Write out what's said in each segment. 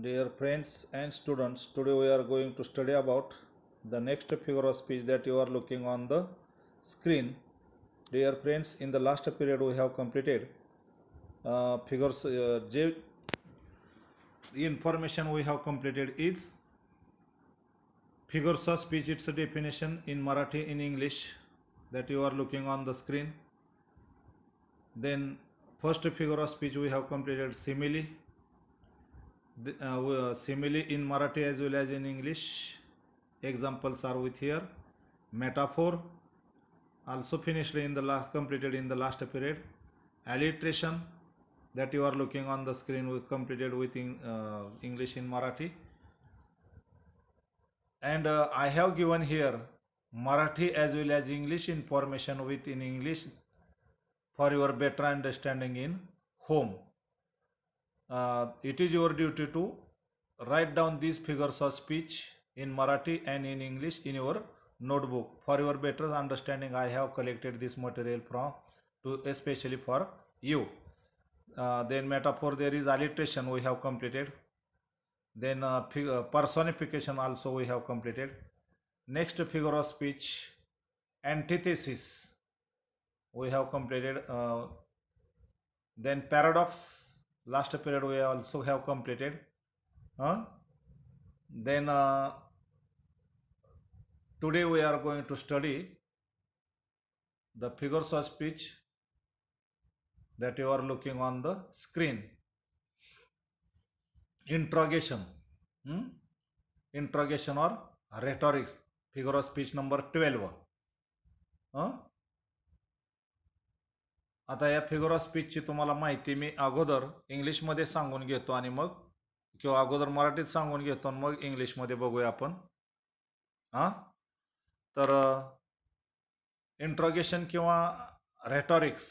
Dear friends and students, today we are going to study about the next figure of speech that you are looking on the screen. Dear friends, in the last period we have completed figures. The information we have completed is figures of speech, its definition in Marathi, in English, that you are looking on the screen. Then first figure of speech we have completed simile. Simile in Marathi as well as in English. Examples are with here. Metaphor also finished in the completed in the last period. Alliteration that you are looking on the screen we completed with English in Marathi. And I have given here Marathi as well as English information within English for your better understanding in home. It is your duty to write down these figures of speech in Marathi and in English in your notebook. For your better understanding, I have collected this material especially for you. Then metaphor, there is alliteration we have completed. Then personification also we have completed. Next figure of speech, antithesis we have completed. Then paradox, last period we also have completed. Then today we are going to study the figures of speech that you are looking on the screen. Interrogation, interrogation or rhetorics, figure of speech number 12. आता या figure of स्पीचची तुम्हाला माहिती मी अगोदर इंग्लिशमध्ये सांगून घेतो आणि मग किंवा अगोदर मराठीत सांगून घेतो आणि मग इंग्लिशमध्ये बघूया आपण. तर इंट्रोगेशन किंवा रेटॉरिक्स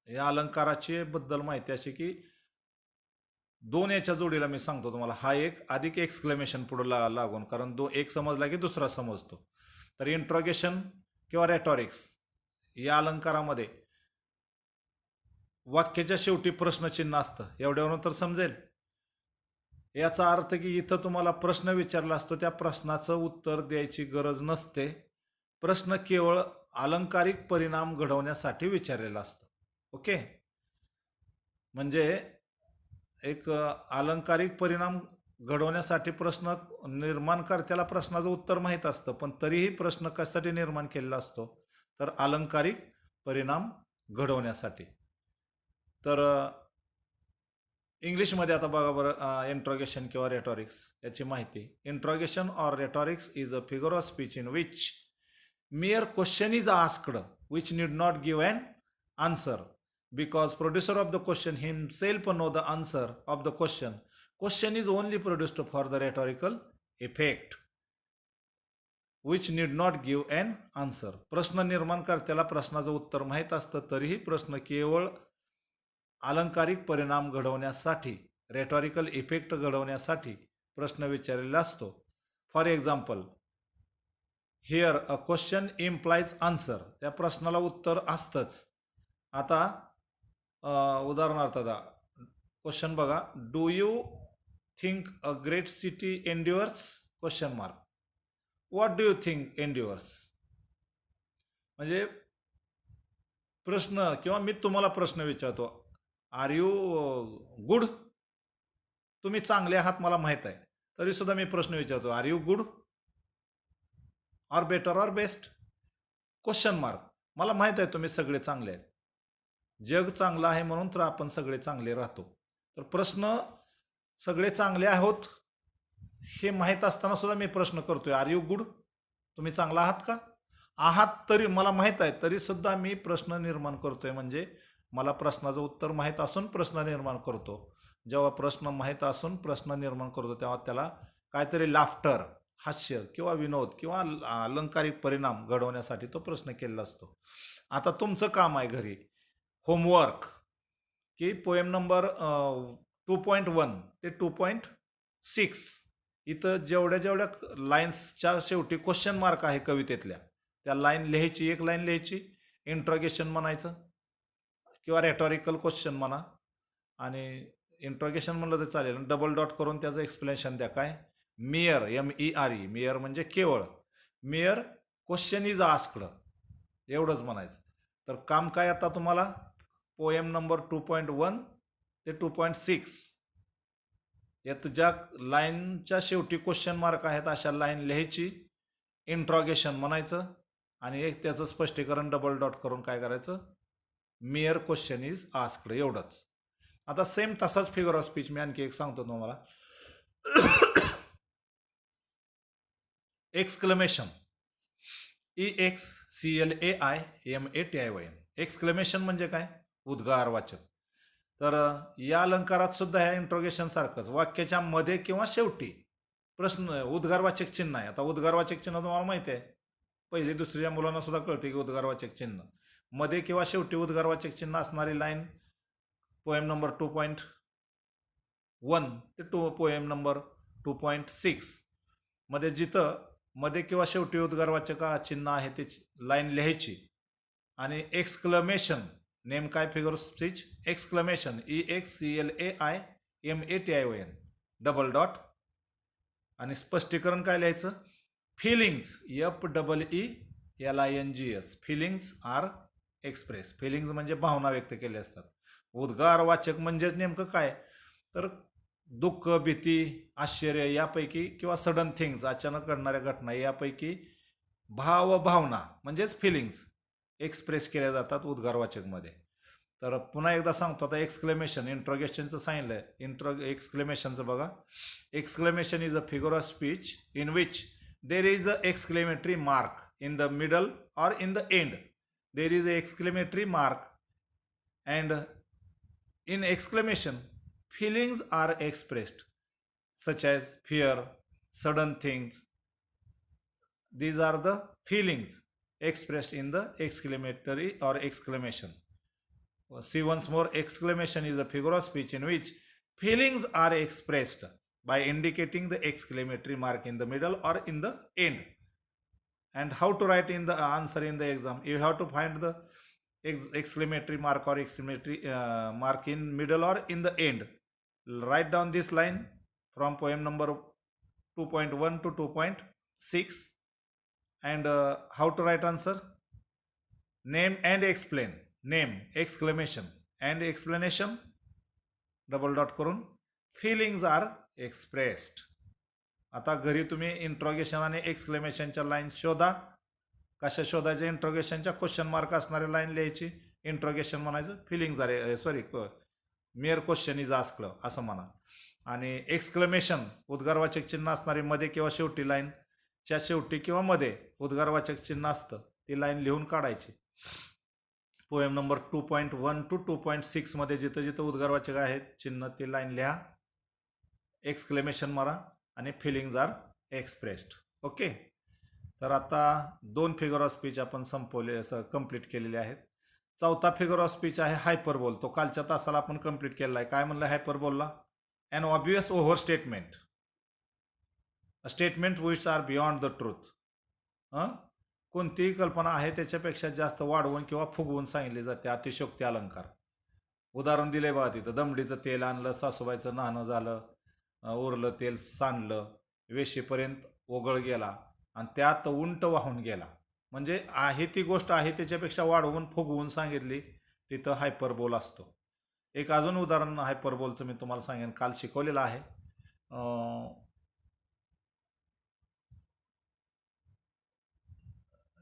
या अलंकाराची बद्दल माहिती अशी की दोन याच्या जोडीला मी सांगतो तुम्हाला. हा एक अधिक एक्सक्लेमेशन पुढे लागून, कारण एक समजला की दुसरा समजतो. तर इंट्रोगेशन किंवा रेटॉरिक्स या अलंकारामध्ये वाक्याच्या शेवटी प्रश्नचिन्ह असतं. एवढ्यावरून तर समजेल. याचा अर्थ की इथं तुम्हाला प्रश्न विचारला असतो, त्या प्रश्नाचं उत्तर द्यायची गरज नसते. प्रश्न केवळ अलंकारिक परिणाम घडवण्यासाठी विचारलेला असतो. ओके, म्हणजे एक अलंकारिक परिणाम घडवण्यासाठी प्रश्न निर्माणकर्त्याला प्रश्नाचं उत्तर माहीत असतं, पण तरीही प्रश्न कशासाठी निर्माण केलेला असतो, तर अलंकारिक परिणाम घडवण्यासाठी. तर इंग्लिशमध्ये आता बघा बरं, इंट्रोगेशन किंवा रेटॉरिक्स याची माहिती. Interrogation or rhetorics is a figure of speech in which mere question is asked which need not give an answer because producer of the question himself know the answer of the question. Question is only produced for the rhetorical effect which need not give an answer. प्रश्न निर्माणकर्त्याला प्रश्नाचं उत्तर माहीत असतं, तरीही प्रश्न केवळ अलंकारिक परिणाम घडवण्यासाठी, रेटॉरिकल इफेक्ट घडवण्यासाठी प्रश्न विचारलेला असतो. For example, here a question implies answer, त्या प्रश्नाला उत्तर असतंच. आता उदाहरणार्थ क्वेश्चन बघा, do you think a great city endures question mark. What do you think endures, म्हणजे प्रश्न किंवा मी तुम्हाला प्रश्न विचारतो, आर यू गुड, तुम्ही चांगले आहात मला माहीत आहे, तरी सुद्धा मी प्रश्न विचारतो, are you good or better or best question mark. मला माहीत आहे तुम्ही सगळे चांगले आहेत, जग चांगलं आहे म्हणून तर आपण सगळे चांगले राहतो. तर प्रश्न सगळे चांगले आहोत हे माहीत असताना सुद्धा मी प्रश्न करतोय, आर यू गुड, तुम्ही चांगला आहात का. आहात तरी मला माहीत आहे, तरी सुद्धा मी प्रश्न निर्माण करतोय. म्हणजे मला प्रश्नाचं उत्तर माहीत असून प्रश्न निर्माण करतो. जेव्हा प्रश्न माहीत असून प्रश्न निर्माण करतो तेव्हा त्याला काहीतरी लाफ्टर, हास्य किंवा विनोद किंवा अलंकारिक परिणाम घडवण्यासाठी तो प्रश्न केलेला असतो. आता तुमचं काम आहे घरी होमवर्क की पोएम नंबर 2.1 ते 2.6 इथं जेवढ्या लाईन्सच्या शेवटी क्वेश्चन मार्क आहे कवितेतल्या, त्या लाईन लिहायची. एक लाईन लिहायची, इंट्रोगेशन म्हणायचं किंवा रेटॉरिकल क्वेश्चन म्हणा, आणि इंट्रोगेशन म्हणलं तर चालेल, डबल डॉट करून त्याचं एक्सप्लेनेशन द्या. काय? मेयर, MERE, मेयर म्हणजे केवळ. मेयर क्वेश्चन इज आस्क्ड, एवढंच म्हणायचं. तर काम काय आता तुम्हाला? पोएम नंबर 2.1 ते 2.6 यात ज्या लाईनच्या शेवटी क्वेश्चन मार्क आहेत अशा लाईन लिहायची, इंट्रॉगेशन म्हणायचं आणि एक त्याचं स्पष्टीकरण डबल डॉट करून काय करायचं? मेयर क्वेश्चन इज आस्क्ड, एवढंच. आता सेम तसाच फिगर ऑफ स्पीच मी आणखी एक सांगतो तुम्हाला. Exclamation, EXCLAIMATION. एक्सक्लेमेशन म्हणजे काय? उद्गारवाचक. तर या अलंकारात सुद्धा ह्या इंट्रोगेशन सारखंच वाक्याच्या मध्ये किंवा शेवटी प्रश्न उद्गारवाचक चिन्ह आहे. आता उद्गारवाचक चिन्ह तुम्हाला माहिती आहे, पहिली दुसरीच्या मुलांना सुद्धा कळते की उद्गारवाचक चिन्ह मध्ये किंवा शेवटी उद्गारवाचक चिन्ह असणारी लाईन पोएम नंबर 2.1 ते पोएम नंबर 2.6 मध्ये जिथं मध्ये किंवा शेवटी उद्गारवाचक चिन्ह आहे ते लाईन लिहायची आणि एक्सक्लेमेशन, नेम काय figure speech? Exclamation, EXCLAIMATION, double dot आणि स्पष्टीकरण काय लिहायचं? Feelings, FEELINGS, feelings are express. Feelings म्हणजे भावना व्यक्त केल्या असतात. उद्गारवाचक म्हणजेच नेमकं काय? तर दुःख, भीती, आश्चर्य यापैकी किंवा सडन थिंग्स, अचानक घडणाऱ्या घटना यापैकी भावना म्हणजेच फिलिंग्स एक्सप्रेस केल्या जातात उद्गारवाचकमध्ये. तर पुन्हा एकदा सांगतो आता. एक्सक्लेमेशन, इंट्रोगेशनचं सांगितलंय. एक्सक्लेमेशनचं बघा. Exclamation is a figure of speech in which there is a exclamatory mark in the middle or in the end. There is a exclamatory mark and in exclamation feelings are expressed such as fear, sudden things. These are the feelings expressed in the exclamatory or exclamation. See once more, exclamation is a figure of speech in which feelings are expressed by indicating the exclamatory mark in the middle or in the end. And how to write in the answer in the exam? You have to find the exclamatory mark or exclamatory mark in middle or in the end. Write down this line from poem number 2.1 to 2.6. And how to write answer? Name and explain. Name, exclamation and explanation, double dot करून feelings R expressed. आता घरी तुम्ही interrogation आणि एक्सक्लेमेशनच्या line शोधा. कशा शोधायच्या? इंट्रोगेशनच्या question mark असणाऱ्या लाईन लिहायची, इंट्रोगेशन म्हणायचं, feelings are mere question is asked असं म्हणा. आणि एक्सक्लेमेशन उद्गारवाचक चिन्ह असणारी मध्ये किंवा शेवटी लाईनच्या शेवटी किंवा मध्ये उद्गारवाचक चिन्ह असतं, ती लाईन लिहून काढायची. पोएम नंबर 2.1 टू 2.6 मध्ये जिथं जिथं उद्गारवाचक आहेत चिन्ह ती लाईन लिहा, एक्सक्लेमेशन मारा आणि फिलिंग्ज आर एक्सप्रेस्ड. ओके. तर आता 2 फिगर ऑफ स्पीच आपण कंप्लीट केलेले आहेत. चौथा फिगर ऑफ स्पीच आहे हायपरबोल. तो कालच्या तासाला आपण कंप्लीट केलेला आहे. काय म्हणलं हायपरबोलला? An obvious overstatement, a statement which are beyond the truth. कोणतीही कल्पना आहे त्याच्यापेक्षा जास्त वाढवून किंवा फुगवून सांगितली जाते. अतिशयोक्ती अलंकार. उदाहरण दिले बघा तिथं. दमडीचं तेल आणलं, सासूबाईचं नाणं झालं, उरलं तेल सांडलं, वेशीपर्यंत ओघळ गेला आणि त्यात उंट वाहून गेला. म्हणजे आहे ती गोष्ट आहे त्याच्यापेक्षा वाढवून फुगवून सांगितली, तिथं हायपरबोल असतो. एक अजून उदाहरण हायपरबोलचं मी तुम्हाला सांगेन, काल शिकवलेलं आहे.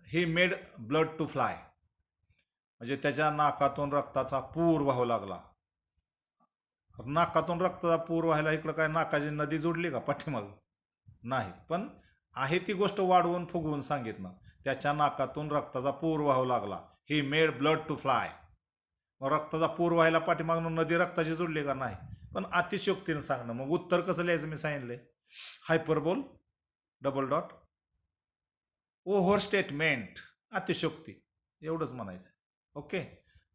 He made blood to fly, म्हणजे त्याच्या नाकातून रक्ताचा पूर वाहू लागला. नाकातून रक्ताचा पूर व्हायला इकडं काय नाकाची नदी जोडली का पाठीमाग? नाही. पण आहे ती गोष्ट वाढवून फुगवून सांगितलं. त्याच्या नाकातून रक्ताचा पूर वाहू लागला. He made blood to fly. मग रक्ताचा पूर व्हायला पाठीमागून नदी रक्ताची जोडली का? नाही. पण अतिशयोक्तीनं सांगणं. मग उत्तर कसं लिहायचं मी सांगितलंय. हायपरबोल, डबल डॉट, ओव्हर स्टेटमेंट, अतिशयोक्ती, एवढंच म्हणायचं. ओके.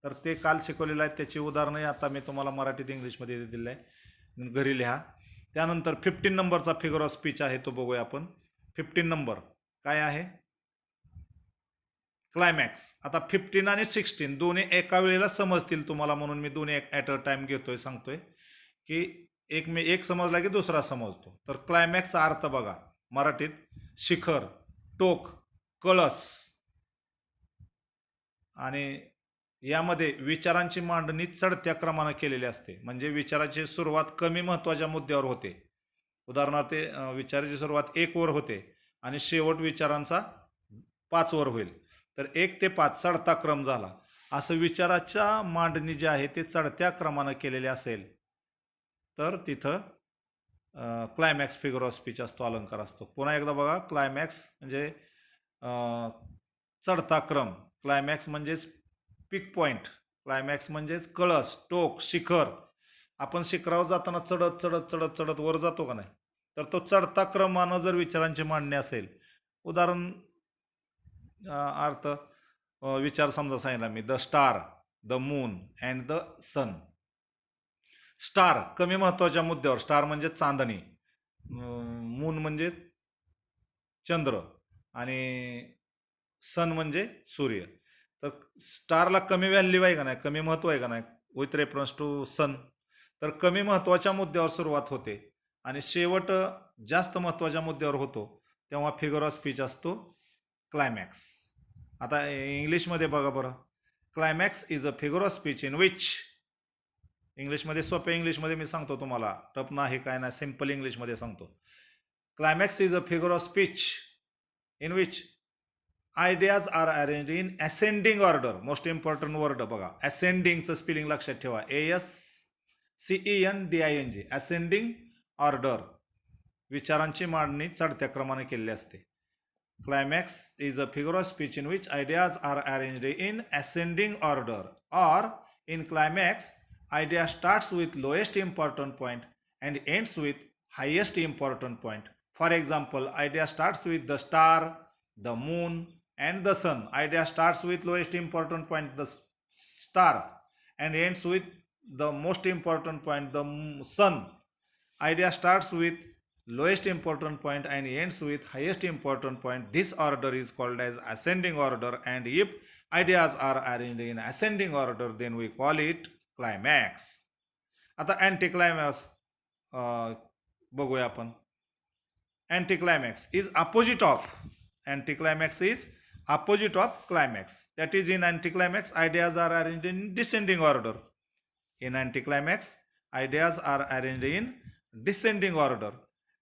तर ते काल शिकवलेलं आहे, त्याची उदाहरणं आता मी तुम्हाला मराठीत इंग्लिशमध्ये दिलेलं आहे, घरी लिहा. त्यानंतर 15 नंबरचा फिगर ऑफ स्पीच आहे, तो बघूया आपण. 15 नंबर काय आहे? क्लायमॅक्स. आता 15 आणि 16 दोन्ही एका वेळेला समजतील तुम्हाला म्हणून मी दोन्ही ॲट अ टाइम घेतोय, सांगतोय की एक समजला की दुसरा समजतो. तर क्लायमॅक्सचा अर्थ बघा मराठीत शिखर, टोक, कळस. आणि यामध्ये विचारांची मांडणी चढत्या क्रमाने केलेली असते. म्हणजे विचाराची सुरुवात कमी महत्त्वाच्या मुद्द्यावर होते. उदाहरणार्थ विचाराची सुरुवात 1 वर होते आणि शेवट विचारांचा 5 वर होईल. तर 1 ते 5 चढता क्रम झाला. असं विचाराच्या मांडणी जी आहे ते चढत्या क्रमाने केलेली असेल तर तिथं क्लायमॅक्स फिगर ऑफ स्पीच असतो, अलंकार असतो. पुन्हा एकदा बघा, क्लायमॅक्स म्हणजे चढता क्रम, क्लायमॅक्स म्हणजेच पिक पॉइंट, क्लायमॅक्स म्हणजेच कळस, टोक, शिखर. आपण शिखरावर जाताना चढत चढत चढत चढत वर जातो का नाही, तर तो चढता क्रमानं जर विचारांची मांडणी असेल, उदाहरण अर्थ विचार समजा सांगितला मी, the star, the moon and the sun. Star कमी महत्वाच्या मुद्द्यावर, स्टार म्हणजे चांदणी, मून म्हणजे चंद्र आणि सन म्हणजे सूर्य. तर स्टारला कमी व्हॅल्यू आहे का नाही, कमी महत्व आहे का नाही, विथ रेफरन्स टू सन. तर कमी महत्वाच्या मुद्द्यावर सुरुवात होते आणि शेवट जास्त महत्वाच्या मुद्द्यावर होतो, तेव्हा फिगर ऑफ स्पीच असतो क्लायमॅक्स. आता इंग्लिशमध्ये बघा बरं, climax is a figure of speech in which, इंग्लिशमध्ये सोप्या इंग्लिशमध्ये मी सांगतो तुम्हाला, टफ नाही काय नाही, सिम्पल इंग्लिशमध्ये सांगतो. Climax is a figure of speech in which ideas are arrange in ascending order. Most important word बघा, असेंडिंगचं स्पेलिंग लक्षात ठेवा, ASCENDING, असेंडिंग ऑर्डर. विचारांची मांडणी चढत्या क्रमाने केलेली असते. Climax is a figure of speech in which ideas are arranged in ascending order, or in climax idea starts with lowest important point and ends with highest important point. For example, idea starts with the star, the moon and the sun. Idea starts with lowest important point, the star, and ends with the most important point, the sun. Idea starts with lowest important point and ends with highest important point. This order is called as ascending order, and if ideas are arranged in ascending order, then we call it climax. आता anticlimax बघूया आपण. Anticlimax is opposite of, anticlimax is opposite of climax. That is in anticlimax ideas are arranged in descending order. In anticlimax ideas are arranged in descending order,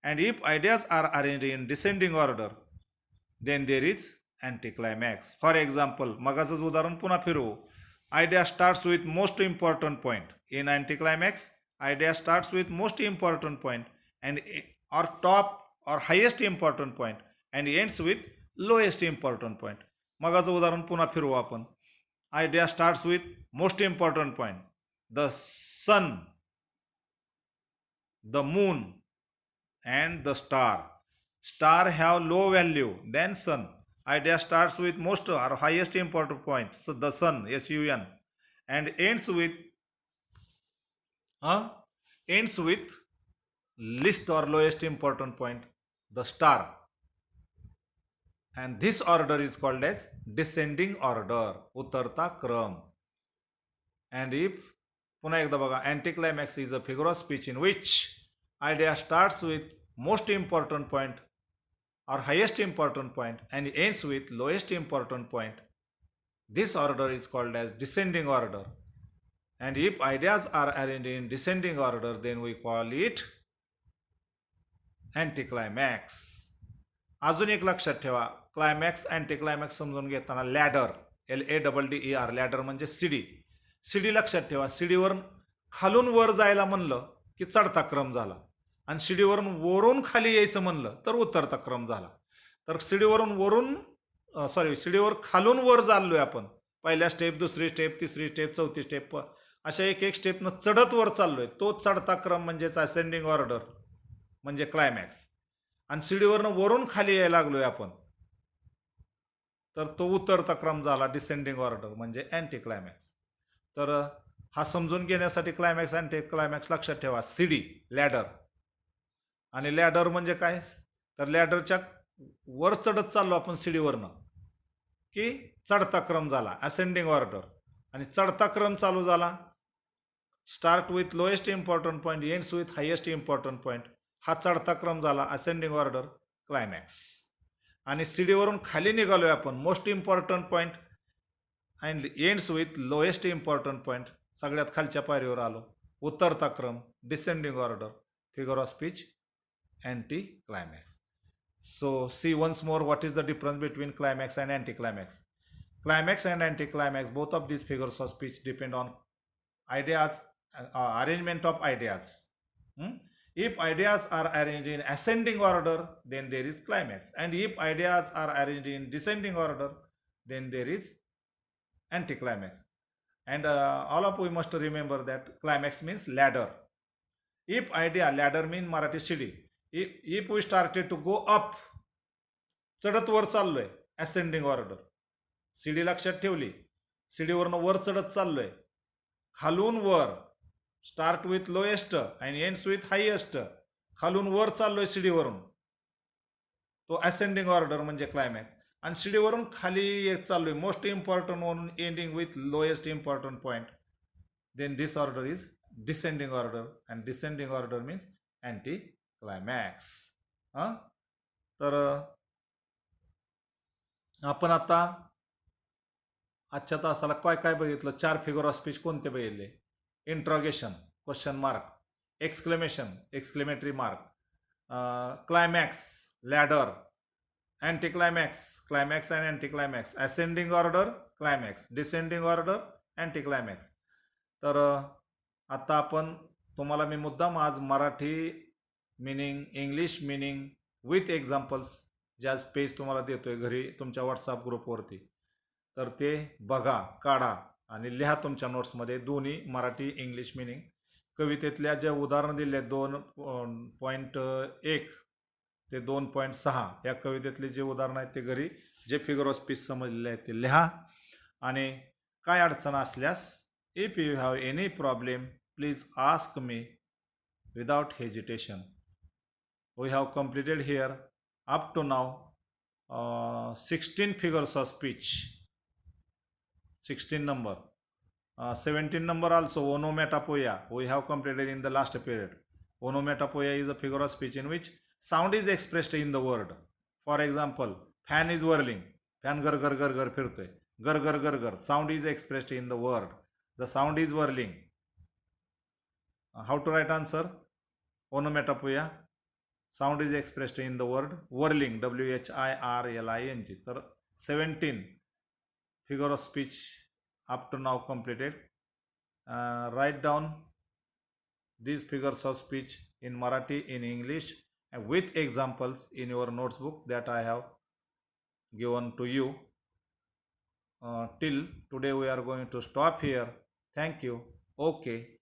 and if ideas are arranged in descending order, then there is anticlimax. For example, मगाचंच उदाहरण पुन्हा फिरवू. Idea starts with most important point. In anticlimax, idea starts with most important point and or top or highest important point and ends with lowest important point. मगाचं उदाहरण पुन्हा फिरवू आपण. Idea starts with most important point, the sun, the moon and the star. Star have low value than sun. Idea starts with most or highest important point, so the sun, sun, and ends with least or lowest important point, the star. And this order is called as descending order, उतरता क्रम. And if पुन्हा एकदा बघा, anticlimax is a figure of speech in which idea starts with most important point or highest important point and ends with lowest important point. This order is called as descending order. And if ideas are arranged in descending order, then we call it anticlimax. अजून एक लक्षात ठेवा, climax अँटीक्लायमॅक्स समजून घेताना ladder, LADDER, ladder म्हणजे CD. CD लक्षात ठेवा, सीडीवरून खालून वर जायला म्हणलं की चढता क्रम झाला आणि सीडीवरून वरून खाली यायचं म्हणलं तर उतरता क्रम झाला. तर सीडीवर खालून वर चाललोय आपण, पहिल्या स्टेप, दुसरी स्टेप, तिसरी स्टेप, चौथी स्टेप, अशा एक स्टेपनं चढत वर चाललोय, तो चढता क्रम म्हणजेच असेंडिंग ऑर्डर म्हणजे क्लायमॅक्स. आणि सीडीवरनं वरून खाली यायला लागलोय आपण, तर तो उतरता क्रम झाला, डिसेंडिंग ऑर्डर म्हणजे अँटी क्लायमॅक्स. तर हा समजून घेण्यासाठी क्लायमॅक्स अँटी क्लायमॅक्स लक्षात ठेवा. सीडी लॅडर, आणि लॅडर म्हणजे काय, तर लॅडरच्या वर चढत चाललो आपण सीडीवरनं की चढता क्रम झाला, असेंडिंग ऑर्डर, आणि चढता क्रम चालू झाला, start with lowest important point, ends with highest important point. हा चढता क्रम झाला, असेंडिंग ऑर्डर, क्लायमॅक्स. आणि सीडीवरून खाली निघालोय आपण, most important point and ends with lowest important point, सगळ्यात खालच्या पायरीवर आलो. उतरता क्रम, descending order, figure of speech, anti climax. So see once more what is the difference between climax and anticlimax. Climax and anticlimax, both of these figures of speech depend on ideas, arrangement of ideas. Hmm? If ideas are arranged in ascending order, then there is climax, and if ideas are arranged in descending order, then there is anticlimax. And all of we must remember that climax means ladder. If idea, ladder means Marathi CD. If we started to go up, चढत वर चाललोय, ascending order, CD लक्षात ठेवली, सीडीवरनं वर चढत चाललोय, खालून वर, स्टार्ट विथ लोएस्ट आणि एंड्स विथ हायेस्ट, खालून वर चाललोय सीडीवरून, तो असेंडिंग ऑर्डर म्हणजे क्लायमॅक्स. आणि सीडीवरून खाली चाललोय, मोस्ट इम्पॉर्टंट वरून ending with lowest important point, then this order is descending order, and descending order means anticlimax. तर आपण आता आजच्या तासाला काय काय बघितलं? 4 फिगर ऑफ स्पीच कोणते बघितले? Interrogation, question mark, exclamation, exclamatory mark, climax, ladder, anticlimax, climax and anticlimax, ascending order, climax, descending order, anticlimax. तर आता आपण, तुम्हाला मी मुद्दाम आज Marathi meaning, English meaning with examples ज्या पेज तुम्हाला देतोय घरी तुमच्या व्हॉट्सअप ग्रुपवरती, तर ते बघा, काढा आणि लिहा तुमच्या नोट्समध्ये, दोन्ही मराठी इंग्लिश मिनिंग. कवितेतल्या ज्या उदाहरणं दिले 2.1 ते 2.6 या कवितेतले जे उदाहरणं आहेत ते घरी, जे फिगर ऑफ स्पीच समजलेले आहेत ते लिहा. आणि काय अडचण असल्यास, if you have any problem please ask me without hesitation. We have completed here up to now 16 figures of speech, 16 number, 17 number also onomatopoeia we have completed in the last period. Onomatopoeia is a figure of speech in which sound is expressed in the word. For example, fan is whirling, fan gar gar gar gar फिरतोय, gar gar gar gar, sound is expressed in the word, the sound is whirling. How to write answer? Onomatopoeia, sound is expressed in the word whirling, whirling. तर 17 figure of speech up to now completed. Write down these figures of speech in Marathi, in English, and with examples in your notebook that I have given to you. Till today we are going to stop here. Thank you. Okay.